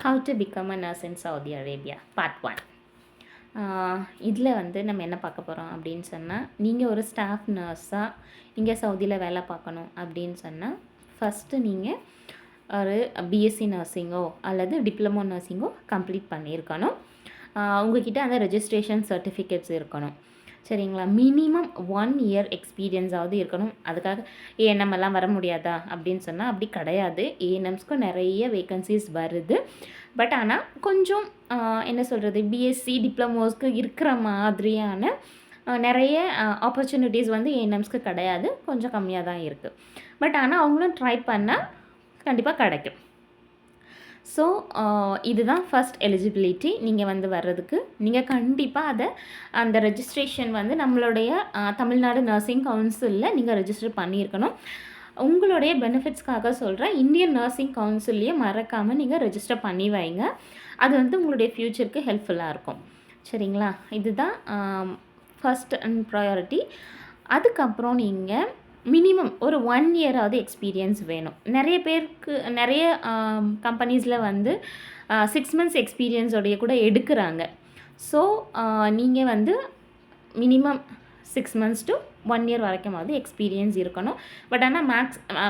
How to become a nurse in Saudi Arabia part 1. இதில் வந்து நம்ம என்ன பார்க்க போகிறோம் அப்படின்னு சொன்னால், நீங்கள் ஒரு ஸ்டாஃப் நர்ஸாக இங்கே சவுதியில் வேலை பார்க்கணும் அப்படின்னு சொன்னால், ஃபஸ்ட்டு நீங்கள் ஒரு பிஎஸ்சி நர்சிங்கோ அல்லது டிப்ளமோ நர்சிங்கோ கம்ப்ளீட் பண்ணியிருக்கணும். உங்கள்கிட்ட அந்த ரெஜிஸ்ட்ரேஷன் சர்டிஃபிகேட்ஸ் இருக்கணும். சரிங்களா? மினிமம் 1 இயர் எக்ஸ்பீரியன்ஸாவது இருக்கணும். அதுக்காக ஏஎன்எம் எல்லாம் வர முடியாதா அப்படின்னு சொன்னால் அப்படி கிடையாது. ஏஎன்எம்ஸ்க்கும் நிறைய வேக்கன்சிஸ் வருது. பட் ஆனால் கொஞ்சம் என்ன சொல்கிறது, பிஎஸ்சி டிப்ளமோஸ்க்கு இருக்கிற மாதிரியான நிறைய ஆப்பர்ச்சுனிட்டிஸ் வந்து ஏஎன்எம்ஸ்க்கு கிடையாது. கொஞ்சம் கம்மியாக தான் இருக்குது. பட் ஆனால் அவங்களும் ட்ரை பண்ணால் கண்டிப்பாக கிடைக்கும். ஸோ இதுதான் ஃபஸ்ட் எலிஜிபிலிட்டி. நீங்கள் வந்து வர்றதுக்கு நீங்கள் கண்டிப்பாக அந்த ரெஜிஸ்ட்ரேஷன் வந்து நம்மளுடைய தமிழ்நாடு நர்சிங் கவுன்சிலில் நீங்கள் ரெஜிஸ்டர் பண்ணியிருக்கணும். உங்களுடைய பெனிஃபிட்ஸ்க்காக சொல்கிறேன், இந்தியன் நர்சிங் கவுன்சில்லையே மறக்காமல் நீங்கள் ரெஜிஸ்டர் பண்ணி வைங்க. அது வந்து உங்களுடைய ஃப்யூச்சருக்கு ஹெல்ப்ஃபுல்லாக இருக்கும். சரிங்களா? இதுதான் ஃபஸ்ட் அண்ட் ப்ரையாரிட்டி. அதுக்கப்புறம் நீங்கள் மினிமம் ஒரு 1 இயராவது எக்ஸ்பீரியன்ஸ் வேணும். நிறைய பேருக்கு நிறைய கம்பெனிஸில் வந்து 6 மந்த்ஸ் எக்ஸ்பீரியன்ஸோடைய கூட எடுக்கிறாங்க. ஸோ நீங்கள் வந்து மினிமம் 6 மந்த்ஸ் டு 1 இயர் வரைக்குமாவது எக்ஸ்பீரியன்ஸ் இருக்கணும். பட் ஆனால்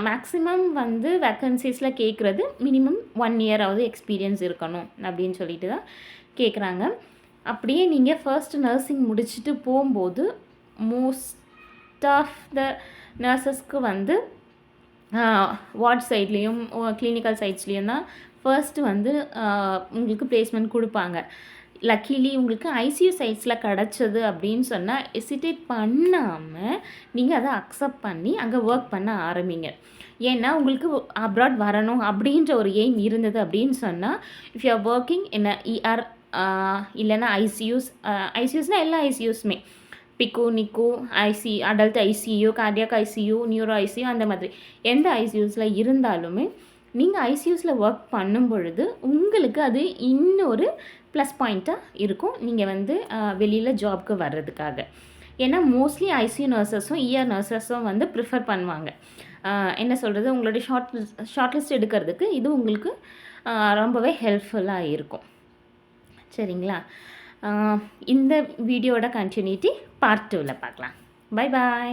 மேக்ஸிமம் வந்து வேக்கன்சிஸில் கேட்குறது மினிமம் 1 இயராவது எக்ஸ்பீரியன்ஸ் இருக்கணும் அப்படின்னு சொல்லிட்டு தான் கேட்குறாங்க. அப்படியே நீங்கள் ஃபர்ஸ்ட் நர்சிங் முடிச்சுட்டு போகும்போது மோஸ்ட் ஆஃப் த நர்சஸ்க்கு வந்து வார்ட் சைட்லேயும் கிளினிக்கல் சைட்ஸ்லேயும் தான் ஃபர்ஸ்ட்டு வந்து உங்களுக்கு பிளேஸ்மெண்ட் கொடுப்பாங்க. லக்கிலி உங்களுக்கு ஐசியூ சைட்ஸில் கிடச்சது அப்படின்னு சொன்னால் எசிடேட் பண்ணாமல் நீங்கள் அதை அக்செப்ட் பண்ணி அங்கே ஒர்க் பண்ண ஆரம்பிங்க. ஏன்னா உங்களுக்கு அப்ராட் வரணும் அப்படின்ற ஒரு எய்ம் இருந்தது அப்படின்னு சொன்னால், if you are working in ER இல்லைன்னா ஐசியூஸ்னால் எல்லா ஐசியூஸுமே பிக்கு நிக்கு adult ICU, cardiac ICU, neuro ICU, அந்த மாதிரி எந்த ஐசியூஸில் இருந்தாலுமே நீங்கள் ஐசியூஸில் ஒர்க் பண்ணும் பொழுது உங்களுக்கு அது இன்னொரு ப்ளஸ் பாயிண்ட்டாக இருக்கும் நீங்கள் வந்து வெளியில் ஜாப்க்கு வர்றதுக்காக. ஏன்னா மோஸ்ட்லி ஐசியூ நர்சஸும் இஆர் நர்சஸும் வந்து ப்ரிஃபர் பண்ணுவாங்க. என்ன சொல்கிறது, உங்களுடைய ஷார்ட் லிஸ்ட் எடுக்கிறதுக்கு இது உங்களுக்கு ரொம்பவே ஹெல்ப்ஃபுல்லாக இருக்கும். சரிங்களா? இந்த வீடியோட கண்டினியூட்டி பார்ட் 2ல் பார்க்கலாம். Bye bye.